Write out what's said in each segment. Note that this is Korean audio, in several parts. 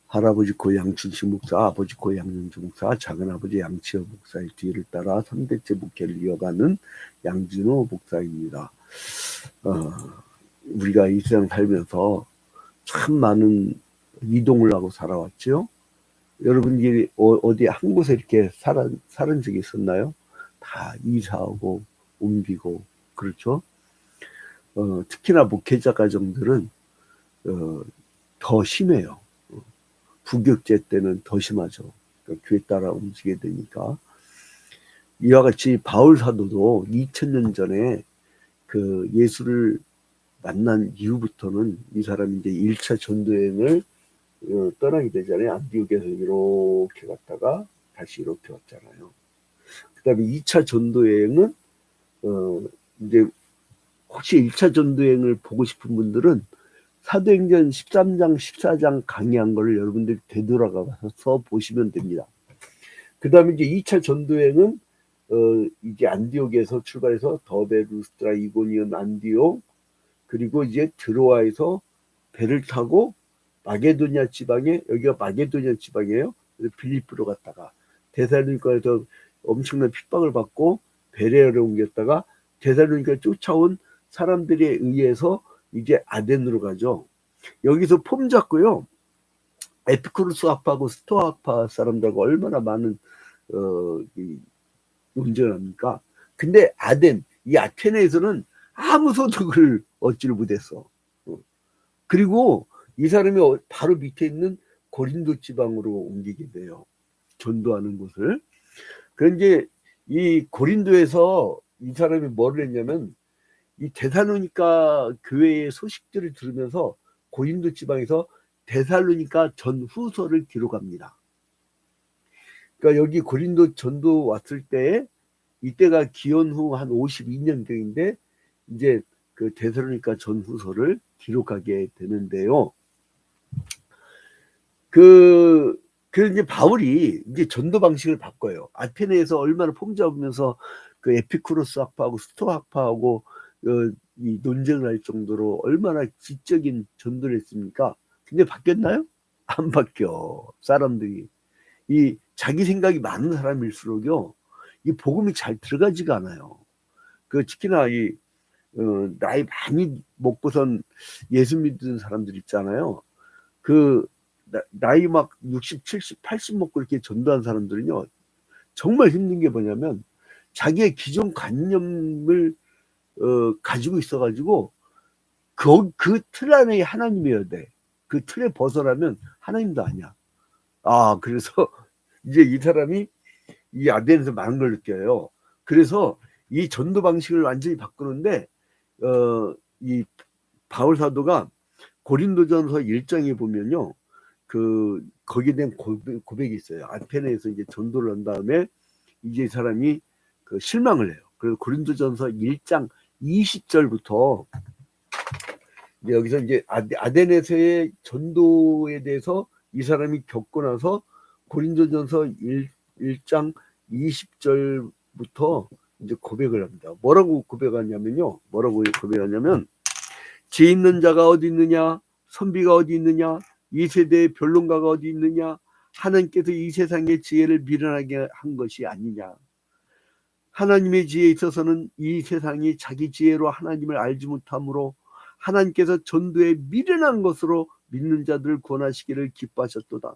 할아버지 고 양춘식 목사, 아버지 고 양윤주 목사, 작은아버지 양치호 목사의 뒤를 따라 3대째 목회를 이어가는 양진호 목사입니다. 우리가 이 세상 살면서 참 많은 이동을 하고 살아왔죠. 여러분들이 어디 한 곳에 이렇게 살은 적이 있었나요? 다 이사하고 옮기고 그렇죠. 특히나 목회자 가정들은 더 심해요. 부격제 때는 더 심하죠. 그러니까 교회 따라 움직이게 되니까. 이와 같이 바울 사도도 2000년 전에 그 예수를 만난 이후부터는 이 사람이 이제 1차 전도여행을 떠나게 되잖아요. 안디옥에서 이렇게 갔다가 다시 이렇게 왔잖아요. 그 다음에 2차 전도여행은 이제 혹시 1차 전도여행을 보고 싶은 분들은 사도행전 13장, 14장 강의한 거를 여러분들이 되돌아가서 보시면 됩니다. 그 다음에 이제 2차 전도여행은 이제 안디옥에서 출발해서 더베, 루스드라, 이고니온, 안디옥, 그리고 이제 드로아에서 배를 타고 마게도냐 지방에, 여기가 마게도냐 지방이에요. 빌립보로 갔다가 데살로니가에서 엄청난 핍박을 받고 베레아로 옮겼다가 데살로니가 쫓아온 사람들에 의해서 이제 아덴으로 가죠. 여기서 폼 잡고요. 에피쿠로스 학파하고 스토아 학파 사람들하고 얼마나 많은 논쟁을 합니까? 근데 아덴, 이 아테네에서는 아무 소득을 얻지를 못했어. 그리고 이 사람이 바로 밑에 있는 고린도 지방으로 옮기게 돼요. 전도하는 곳을. 그런데 이 고린도에서 이 사람이 뭐를 했냐면 이 데살로니가 교회의 소식들을 들으면서 고린도 지방에서 데살로니가 전후서를 기록합니다. 그러니까 여기 고린도 전도 왔을 때 이때가 기원 후 한 52년경인데 이제 그 데살로니가 전후서를 기록하게 되는데요. 그래서 이제 바울이 이제 전도 방식을 바꿔요. 아테네에서 얼마나 폼 잡으면서 그 에피쿠로스 학파하고 스토아 학파하고 이 논쟁을 할 정도로 얼마나 지적인 전도를 했습니까? 근데 바뀌었나요? 안 바뀌어. 사람들이 이 자기 생각이 많은 사람일수록요, 이 복음이 잘 들어가지가 않아요. 그 특히나 이 나이 많이 먹고선 예수 믿는 사람들 있잖아요. 그 나이 막 60, 70, 80 먹고 이렇게 전도한 사람들은요, 정말 힘든 게 뭐냐면 자기의 기존 관념을 가지고 있어가지고 그 틀 안에 하나님이어야 돼. 그 틀에 벗어나면 하나님도 아니야. 그래서 이제 이 사람이 이 아덴에서 많은 걸 느껴요. 그래서 이 전도 방식을 완전히 바꾸는데 이 바울 사도가 고린도전서 1장에 보면요, 거기에 대한 고백이 있어요. 아테네에서 이제 전도를 한 다음에 이제 이 사람이 그 실망을 해요. 그래서 고린도전서 1장 20절부터 여기서 이제 아덴에서의 전도에 대해서 이 사람이 겪고 나서 고린도전서 1장 20절부터 이제 고백을 합니다. 뭐라고 고백하냐면요. 지혜 있는 자가 어디 있느냐? 선비가 어디 있느냐? 이 세대의 변론가가 어디 있느냐? 하나님께서 이 세상의 지혜를 미련하게 한 것이 아니냐? 하나님의 지혜에 있어서는 이 세상이 자기 지혜로 하나님을 알지 못함으로 하나님께서 전도에 미련한 것으로 믿는 자들을 구원하시기를 기뻐하셨도다.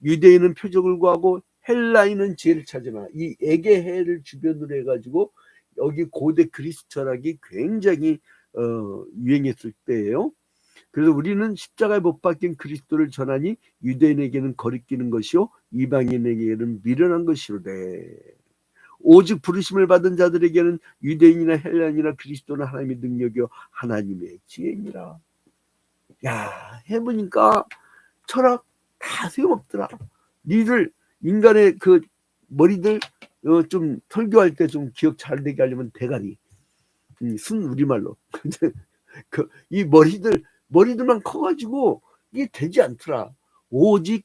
유대인은 표적을 구하고 헬라인은 지혜를 찾으나, 이 에게해를 주변으로 해가지고 여기 고대 그리스 철학이 굉장히 유행했을 때예요. 그래서 우리는 십자가에 못 박힌 그리스도를 전하니 유대인에게는 거리끼는 것이요 이방인에게는 미련한 것이로되 오직 부르심을 받은 자들에게는 유대인이나 헬라인이나 그리스도는 하나님의 능력이요 하나님의 지혜니라. 야, 해보니까 철학 다 소용없더라. 니들 인간의 그 머리들 좀 설교할 때 좀 기억 잘 되게 하려면 대가리, 순 우리말로 이 머리들만 커가지고 이게 되지 않더라. 오직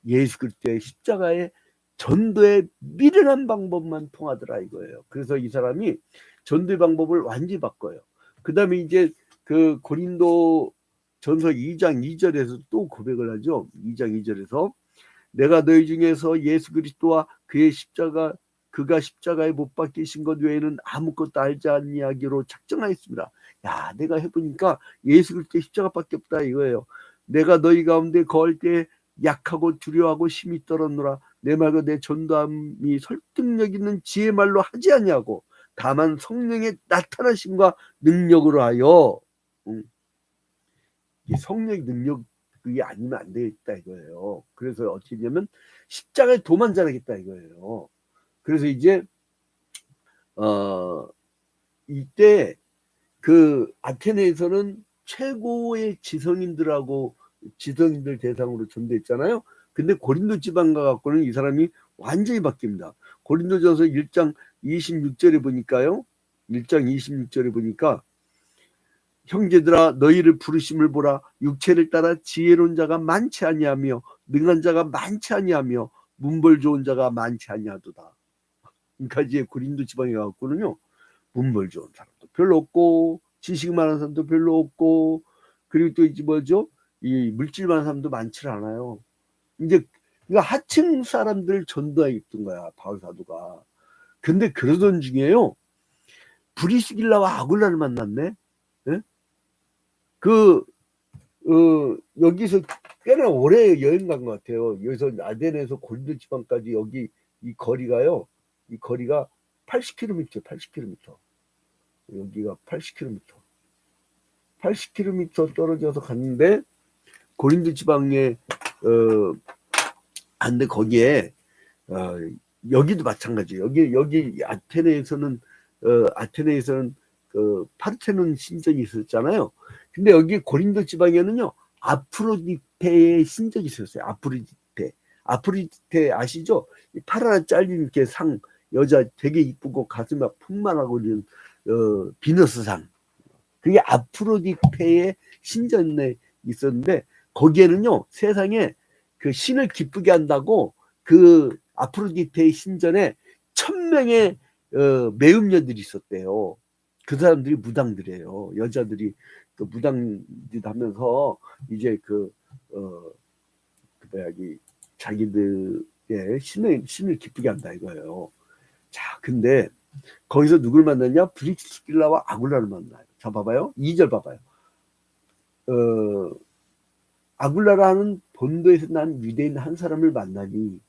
예수 그리스도의 십자가의 전도의 미련한 방법만 통하더라 이거예요. 그래서 이 사람이 전도의 방법을 완전히 바꿔요. 그 다음에 이제 그 고린도 전서 2장 2절에서 또 고백을 하죠. 2장 2절에서 내가 너희 중에서 예수 그리스도와 그가 십자가에 못 박히신 것 외에는 아무것도 알지 아니하기로 작정하였습니다. 야, 내가 해보니까 예수 그리스도 십자가밖에 없다 이거예요. 내가 너희 가운데 거할 때 약하고 두려워하고 심히 떨었노라. 내 말과 내 전도함이 설득력 있는 지혜 말로 하지 아니하고 다만 성령의 나타나심과 능력으로 하여 이 성령의 능력이 아니면 안 되겠다 이거예요. 그래서 어떻게 되냐면 십자가에 도만자라겠다 이거예요. 그래서 이제 이때 그 아테네에서는 최고의 지성인들 대상으로 전도했잖아요. 근데 고린도 지방 가갖고는 이 사람이 완전히 바뀝니다. 고린도전서 1장 26절에 보니까요. 1장 26절에 보니까 형제들아 너희를 부르심을 보라. 육체를 따라 지혜로운 자가 많지 아니하며 능한 자가 많지 아니하며 문벌 좋은 자가 많지 아니하도다. 그러니까 이제 고린도 지방에 가갖고는요. 문벌 좋은 사람도 별로 없고 지식 많은 사람도 별로 없고 그리고 또 이제 뭐죠? 이 물질 많은 사람도 많지 않아요. 이제 그러니까 하층 사람들 전도에 있던 거야 바울 사도가. 근데 그러던 중에요 브리스길라와 아굴라를 만났네. 네? 여기서 꽤나 오래 여행 간 것 같아요. 여기서 아덴에서 고린도 지방까지 여기 이 거리가요. 이 거리가 80km, 80km. 여기가 80km. 80km 떨어져서 갔는데 고린도 지방에 근데 거기에 여기도 마찬가지예요. 여기 아테네에서는 그 파르테논 신전이 있었잖아요. 근데 여기 고린도 지방에는요 아프로디테의 신전이 있었어요. 아프로디테 아시죠? 파라 잘린 이렇게 상 여자 되게 이쁘고 가슴이 막 풍만하고 있는 비너스 상. 그게 아프로디테의 신전에 있었는데 거기에는요 세상에 그 신을 기쁘게 한다고 그 아프로디테의 신전에 1000명의 매음녀들이 있었대요. 그 사람들이 무당들이에요. 여자들이 그 무당짓 하면서 이제 자기들의 신을 기쁘게 한다 이거예요. 자, 근데 거기서 누굴 만났냐? 브리스길라와 아굴라를 만나요. 자, 봐봐요. 2절 봐봐요. 아굴라라는 본도에서 난 유대인 한 사람을 만나니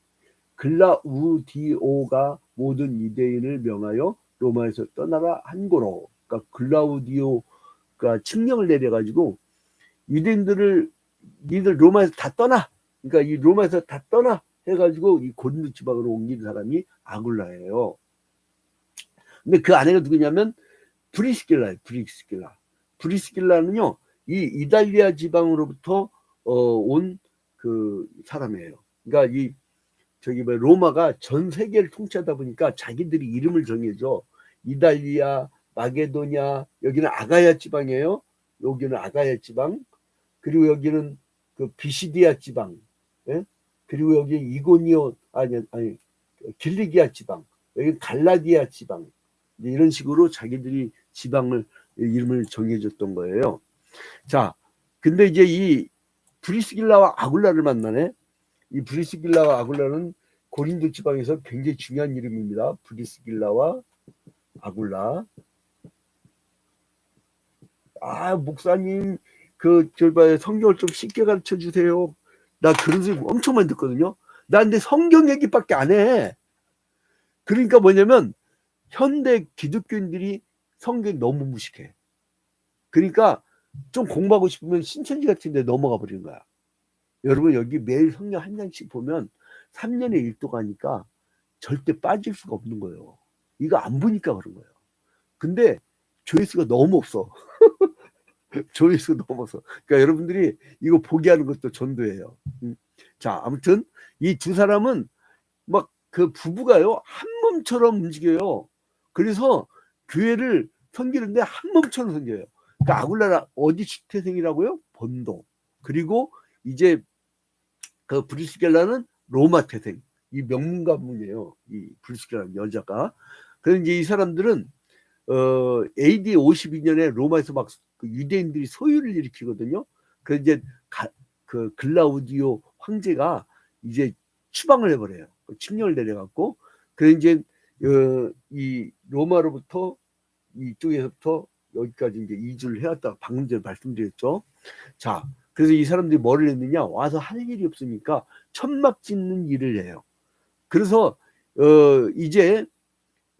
글라우디오가 모든 유대인을 명하여 로마에서 떠나라 한고로. 그러니까 글라우디오가 칙령을 내려가지고 유대인들을 니들 로마에서 다 떠나. 그러니까 이 로마에서 다 떠나 해가지고 이 고린도 지방으로 옮긴 사람이 아굴라예요. 근데 그 아내가 누구냐면 브리스길라예요. 브리스길라는요 이 이달리아 지방으로부터 온 그 사람이에요. 그러니까 이 로마가 전 세계를 통치하다 보니까 자기들이 이름을 정해줘. 이달리아, 마게도냐, 여기는 아가야 지방이에요. 여기는 아가야 지방. 그리고 여기는 그 비시디아 지방. 예? 그리고 여기 이고니오 아니 길리기아 지방. 여기 갈라디아 지방. 이런 식으로 자기들이 지방을 이름을 정해줬던 거예요. 자, 근데 이제 이 브리스길라와 아굴라를 만나네. 이 브리스길라와 아굴라는 고린도 지방에서 굉장히 중요한 이름입니다. 브리스길라와 아굴라. 아, 목사님, 성경을 좀 쉽게 가르쳐 주세요. 나 그런 소리 엄청 많이 듣거든요. 나 근데 성경 얘기밖에 안 해. 그러니까 뭐냐면, 현대 기독교인들이 성경 너무 무식해. 그러니까 좀 공부하고 싶으면 신천지 같은 데 넘어가 버리는 거야. 여러분 여기 매일 성경 한 장씩 보면 3년에 1도 가니까 절대 빠질 수가 없는 거예요. 이거 안 보니까 그런 거예요. 근데 조회수가 너무 없어. 조회수가 너무 없어. 그러니까 여러분들이 이거 보게 하는 것도 전도예요. 자, 아무튼 이 두 사람은 막 그 부부가요 한 몸처럼 움직여요. 그래서 교회를 섬기는데 한 몸처럼 섬겨요. 그러니까 아굴라라 어디 태생이라고요? 본도. 그리고 이제 그 브리스길라는 로마 태생. 이 명문 가문이에요. 이 브리스길라는 여자가. 그래서 이제 이 사람들은 AD 52년에 로마에서 막 유대인들이 소유를 일으키거든요. 그 이제 그 글라우디오 황제가 이제 추방을 해버려요. 칙령을 내려갖고 그 이제 이 로마로부터 이쪽에서부터 여기까지 이제 이주를 해왔다. 방금 전에 말씀드렸죠. 자, 그래서 이 사람들이 뭐를 했느냐? 와서 하는 일이 없으니까 천막 짓는 일을 해요. 그래서 이제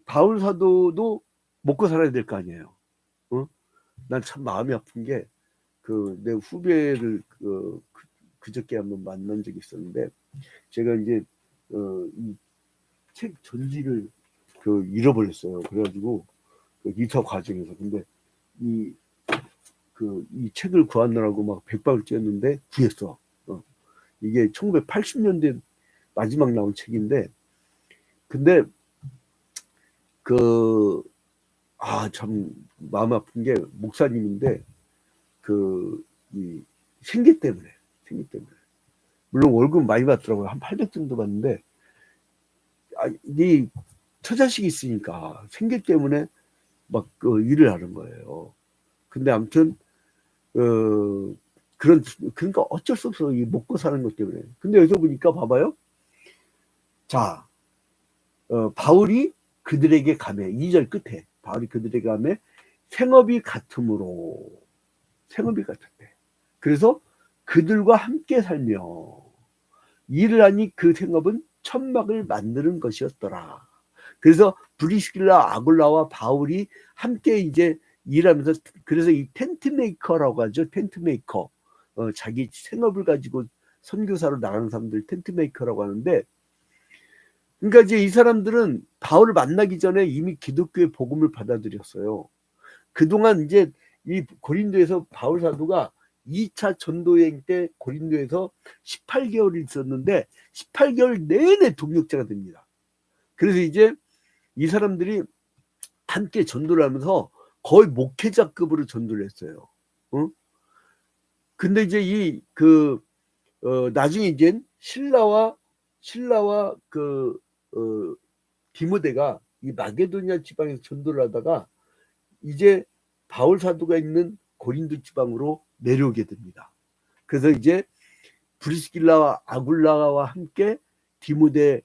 바울 사도도 먹고 살아야 될 거 아니에요. 난 참 마음이 아픈 게 내 후배를 그저께 한번 만난 적이 있었는데 제가 이제 이 책 전지를 잃어버렸어요. 그래가지고 이사 과정에서 근데 이 책을 구하느라고 막 백박을 뛰었는데 구했어. 이게 1980년대 마지막 나온 책인데 근데 참 마음 아픈 게 목사님인데 이 생계 때문에 물론 월급 많이 받더라고요. 한 800 정도 받는데 이 처자식이 있으니까 생계 때문에 막 일을 하는 거예요. 근데 아무튼 그러니까 어쩔 수 없어. 이 먹고 사는 것 때문에. 근데 여기서 보니까 봐봐요. 자, 바울이 그들에게 가매 2절 끝에 바울이 그들에게 가매 생업이 같았대. 그래서 그들과 함께 살며 일을 하니 그 생업은 천막을 만드는 것이었더라. 그래서 브리스길라 아굴라와 바울이 함께 이제 일하면서 그래서 이 텐트 메이커라고 하죠. 텐트 메이커. 자기 생업을 가지고 선교사로 나가는 사람들 텐트 메이커라고 하는데 그러니까 이제 이 사람들은 바울을 만나기 전에 이미 기독교의 복음을 받아들였어요. 그동안 이제 이 고린도에서 바울 사도가 2차 전도여행 때 고린도에서 18개월을 있었는데 18개월 내내 동역자가 됩니다. 그래서 이제 이 사람들이 함께 전도를 하면서 거의 목회자급으로 전도를 했어요. 근데 이제 나중에 이제 신라와 디모데가 이 마게도니아 지방에서 전도를 하다가 이제 바울 사도가 있는 고린도 지방으로 내려오게 됩니다. 그래서 이제 브리스길라와 아굴라와 함께 디모데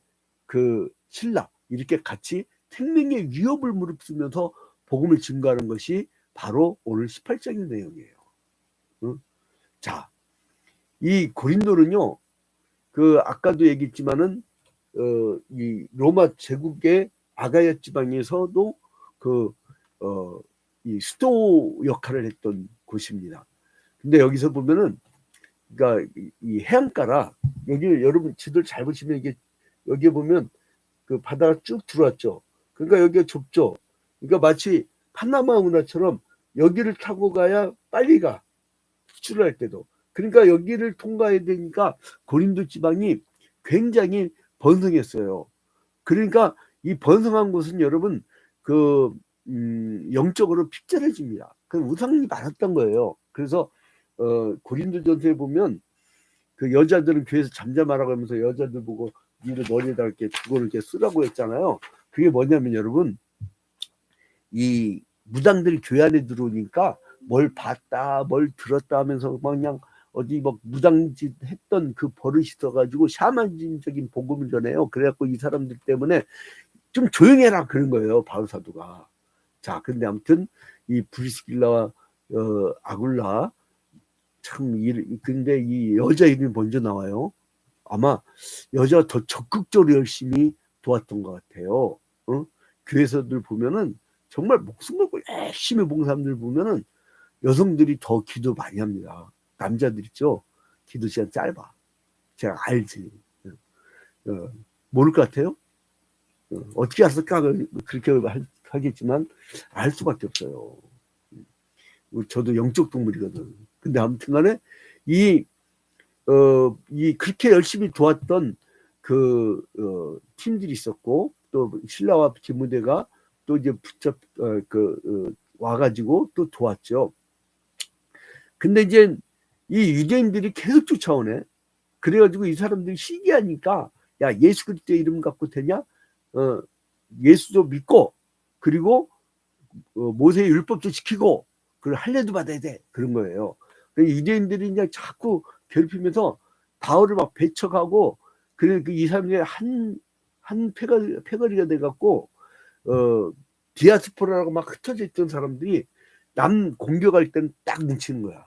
신라 이렇게 같이 생명의 위협을 무릅쓰면서 복음을 증거하는 것이 바로 오늘 18장의 내용이에요. 자, 이 고린도는요, 아까도 얘기했지만은, 이 로마 제국의 아가야 지방에서도 이 수도 역할을 했던 곳입니다. 근데 여기서 보면은, 그러니까 이 해안가라, 여기 여러분 지도를 잘 보시면 이게, 여기에 보면 바다가 쭉 들어왔죠. 그러니까 여기가 좁죠. 그러니까 마치 파나마 운하처럼 여기를 타고 가야 빨리 가. 수출할 때도. 그러니까 여기를 통과해야 되니까 고린도 지방이 굉장히 번성했어요. 그러니까 이 번성한 곳은 여러분 영적으로 핍절해집니다. 그 우상이 많았던 거예요. 그래서 고린도전서에 보면 그 여자들은 교회에서 잠잠하라고 하면서 여자들 보고 니를 너희에다 이렇게 그거를 이렇게 쓰라고 했잖아요. 그게 뭐냐면 여러분 이 무당들이 교회 안에 들어오니까 뭘 봤다 뭘 들었다 하면서 그냥 어디 막 무당짓 했던 그 버릇이 있어가지고 샤머니즘적인 복음을 전해요. 그래갖고 이 사람들 때문에 좀 조용해라 그런 거예요. 바울 사도가. 자, 근데 아무튼 이 브리스길라와 아굴라 근데 이 여자 이름이 먼저 나와요. 아마 여자가 더 적극적으로 열심히 도왔던 것 같아요. 교회에서들 보면은 정말 목숨 걸고 열심히 본 사람들 보면은 여성들이 더 기도 많이 합니다. 남자들 있죠. 기도 시간 짧아. 제가 알지. 모를 것 같아요. 어떻게 알았을까 그렇게 하겠지만 알 수밖에 없어요. 저도 영적 동물이거든. 근데 아무튼간에 그렇게 열심히 도왔던 팀들이 있었고 또 신라와 디모데가 또 이제 와가지고 또 도왔죠. 근데 이제 이 유대인들이 계속 쫓아오네. 그래가지고 이 사람들이 시기하니까 야 예수 그리스도 이름 갖고 되냐? 예수도 믿고 그리고 모세의 율법도 지키고 그리고 할례도 받아야 돼 그런 거예요. 유대인들이 그냥 자꾸 괴롭히면서 바울을 막 배척하고, 그래 그 2, 3년에 한 패거리가 돼갖고 디아스포라라고 막 흩어져 있던 사람들이 남 공격할 때는 딱 뭉치는 거야.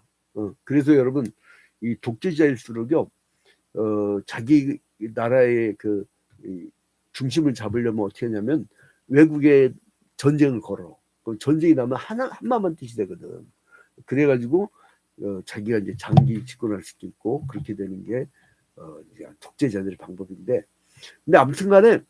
그래서 여러분, 이 독재자일수록요, 자기 나라의 그 중심을 잡으려면 어떻게 하냐면 외국에 전쟁을 걸어. 전쟁이 나면 한마만 뜻이 되거든. 그래가지고 자기가 이제 장기 집권할 수도 있고 그렇게 되는 게 이제 독재자들의 방법인데, 근데 아무튼간에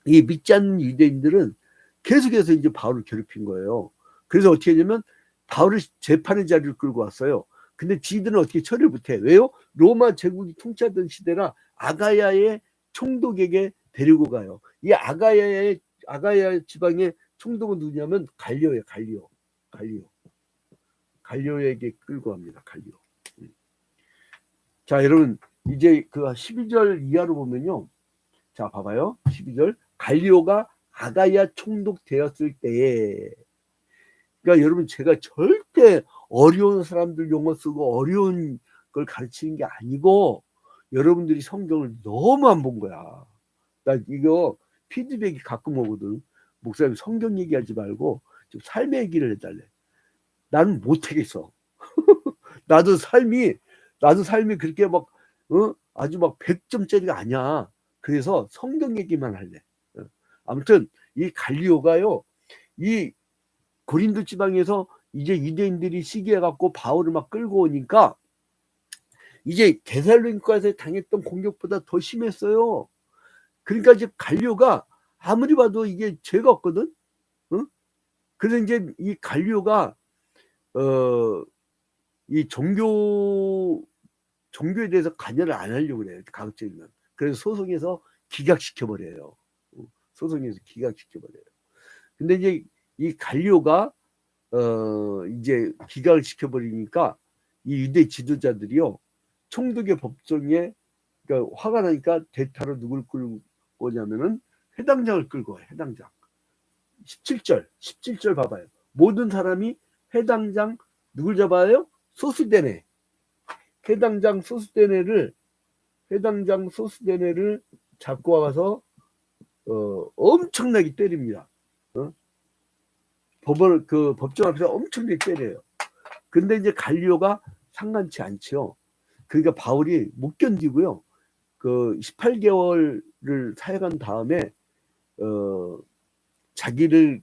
이 믿지 않는 유대인들은 계속해서 이제 바울을 괴롭힌 거예요. 그래서 어떻게 하냐면 바울을 재판의 자리를 끌고 왔어요. 근데 지들은 어떻게 처리를 못해. 왜요? 로마 제국이 통치하던 시대라 아가야의 총독에게 데리고 가요. 이 아가야 지방의 총독은 누구냐면 갈리오예요. 갈리오에게 끌고 갑니다. 갈리오. 자, 여러분, 이제 그 12절 이하로 보면요. 자, 봐봐요. 12절. 갈리오가 아가야 총독 되었을 때에, 그러니까 여러분, 제가 절대 어려운 사람들 용어 쓰고 어려운 걸 가르치는 게 아니고, 여러분들이 성경을 너무 안 본 거야. 나 이거 피드백이 가끔 오거든. 목사님, 성경 얘기하지 말고 좀 삶의 얘기를 해달래. 나는 못하겠어. 나도 삶이 그렇게 막 아주 막 100점짜리가 아니야. 그래서 성경 얘기만 할래. 아무튼 이 갈리오가요, 이 고린도 지방에서 이제 유대인들이 시기해 갖고 바울을 막 끌고 오니까 이제 데살로니가에서 당했던 공격보다 더 심했어요. 그러니까 이제 갈리오가 아무리 봐도 이게 죄가 없거든. 그래서 이제 이 갈리오가 이 종교에 대해서 관여를 안 하려고 그래요. 가급적이면. 그래서 소송에서 기각시켜버려요. 근데 이제 이 갈리오가 이제 기각을 시켜버리니까 이 유대 지도자들이요, 총독의 법정에, 그러니까 화가 나니까 대타로 누굴 끌고 오냐면은 회당장을 끌고 와요. 회당장. 17절 봐봐요. 모든 사람이 회당장 누굴 잡아요? 소스데네. 회당장 소스데네를 잡고 와서 엄청나게 때립니다. 법정 앞에서 엄청나게 때려요. 근데 이제 갈리오가 상관치 않죠. 그러니까 바울이 못 견디고요, 그 18개월을 사역한 다음에 자기를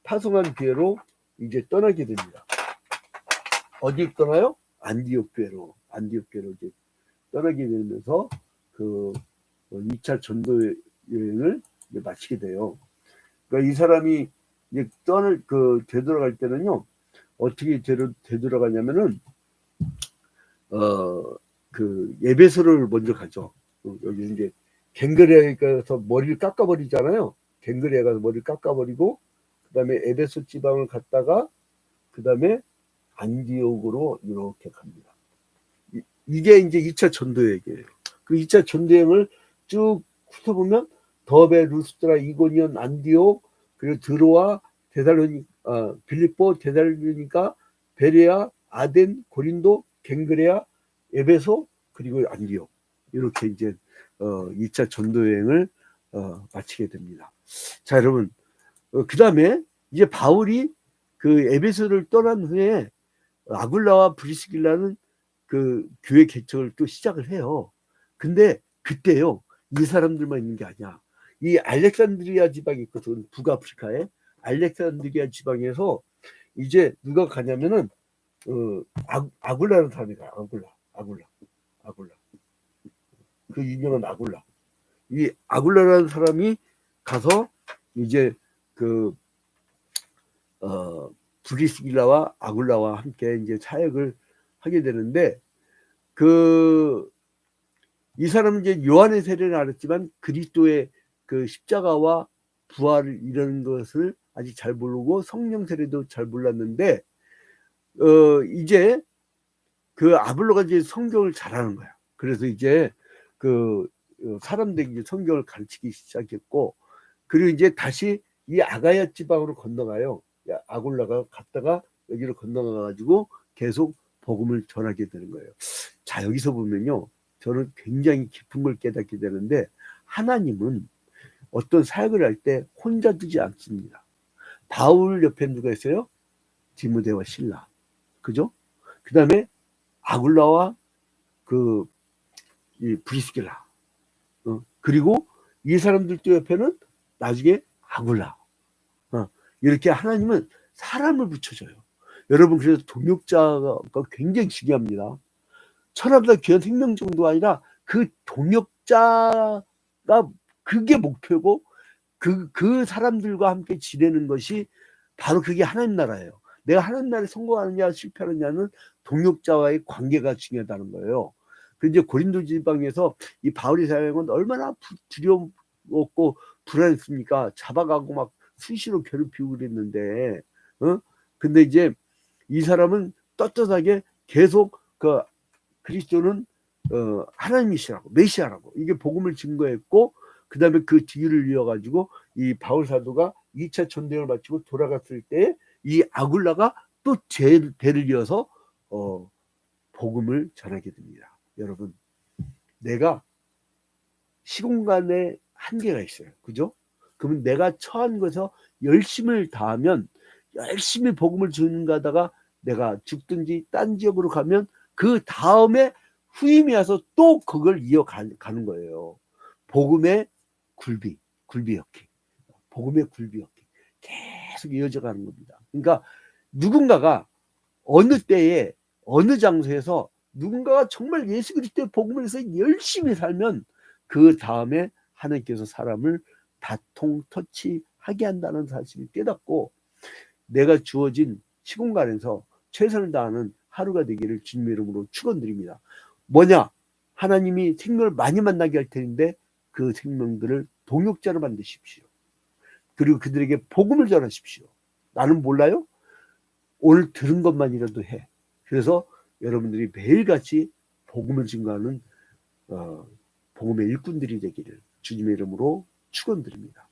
파송한 교회로 이제 떠나게 됩니다. 어디 떠나요? 안디옥 교회로 이제 떠나게 되면서 그 2차 전도 여행을 마치게 돼요. 그러니까 이 사람이 이제 되돌아갈 때는요, 어떻게 되돌아가냐면은 그 에베소를 먼저 가죠. 여기 이제 갱그레에 가서 머리를 깎아버리잖아요. 갱그레에 가서 머리를 깎아버리고, 그다음에 에베소 지방을 갔다가 그다음에 안디옥으로 이렇게 갑니다. 이게 이제 2차 전도여행이에요. 그 2차 전도여행을 쭉 훑어보면 더베, 루스드라, 이고니온, 안디옥, 그리고 드로아, 빌립보, 데살로니가, 베레아, 아덴, 고린도, 갱그레아, 에베소, 그리고 안디옥, 이렇게 이제 2차 전도여행을 마치게 됩니다. 자, 여러분, 그 다음에 이제 바울이 그 에베소를 떠난 후에 아굴라와 브리스길라는 그 교회 개척을 또 시작을 해요. 근데 그때요, 이 사람들만 있는 게 아니야. 이 알렉산드리아 지방이 있거든. 북아프리카에 알렉산드리아 지방에서 이제 누가 가냐면은 아굴라라는 사람이 가요. 아굴라. 그 유명한 아굴라. 이 아굴라라는 사람이 가서 이제 그 브리스길라와 아굴라와 함께 이제 사역을 하게 되는데, 이 사람은 이제 요한의 세례를 알았지만 그리스도의 그 십자가와 부활을 이런 것을 아직 잘 모르고 성령 세례도 잘 몰랐는데, 이제 그 아볼로가 이제 성경을 잘하는 거야. 그래서 이제 그 사람들에게 성경을 가르치기 시작했고, 그리고 이제 다시 이 아가야 지방으로 건너가요. 아굴라가 갔다가 여기로 건너가 가지고 계속 복음을 전하게 되는 거예요. 자, 여기서 보면요, 저는 굉장히 깊은 걸 깨닫게 되는데, 하나님은 어떤 사역을 할 때 혼자 두지 않습니다. 바울 옆에 누가 있어요? 디모데와 실라, 그죠? 그 다음에 아굴라와 이 브리스길라, 그리고 이 사람들도 옆에는 나중에 아굴라, 이렇게 하나님은 사람을 붙여줘요. 여러분, 그래서 동역자가 굉장히 중요합니다. 천하보다 귀한 생명 정도가 아니라 그 동역자가 그게 목표고, 그 사람들과 함께 지내는 것이 바로 그게 하나님 나라예요. 내가 하나님 나라에 성공하느냐 실패하느냐는 동역자와의 관계가 중요하다는 거예요. 그 이제 고린도 지방에서 이 바울의 사역은 얼마나 두려웠고 불안했습니까? 잡아가고 막 수시로 괴롭히고 그랬는데, 근데 이제 이 사람은 떳떳하게 계속 그리스도는 하나님이시라고, 메시아라고, 이게 복음을 증거했고, 그 다음에 그 뒤를 이어가지고 이 바울 사도가 2차 전쟁을 마치고 돌아갔을 때 이 아굴라가 또 대를 이어서 복음을 전하게 됩니다. 여러분, 내가 시공간에 한계가 있어요. 그죠? 그러면 내가 처한 것에서 열심을 다하면, 열심히 복음을 전가하다가 내가 죽든지 딴 지역으로 가면 그 다음에 후임이 와서 또 그걸 이어가는 거예요. 복음의 굴비역기, 복음의 굴비역기 계속 이어져 가는 겁니다. 그러니까 누군가가 어느 때에 어느 장소에서 누군가가 정말 예수 그리스도의 복음을 해서 열심히 살면 그 다음에 하나님께서 사람을 다통 터치하게 한다는 사실을 깨닫고, 내가 주어진 시공간에서 최선을 다하는 하루가 되기를 주님의 이름으로 축원드립니다. 뭐냐? 하나님이 생명을 많이 만나게 할 텐데 그 생명들을 동역자로 만드십시오. 그리고 그들에게 복음을 전하십시오. 나는 몰라요? 오늘 들은 것만이라도 해. 그래서 여러분들이 매일같이 복음을 증거하는 복음의 일꾼들이 되기를 주님의 이름으로 축원드립니다.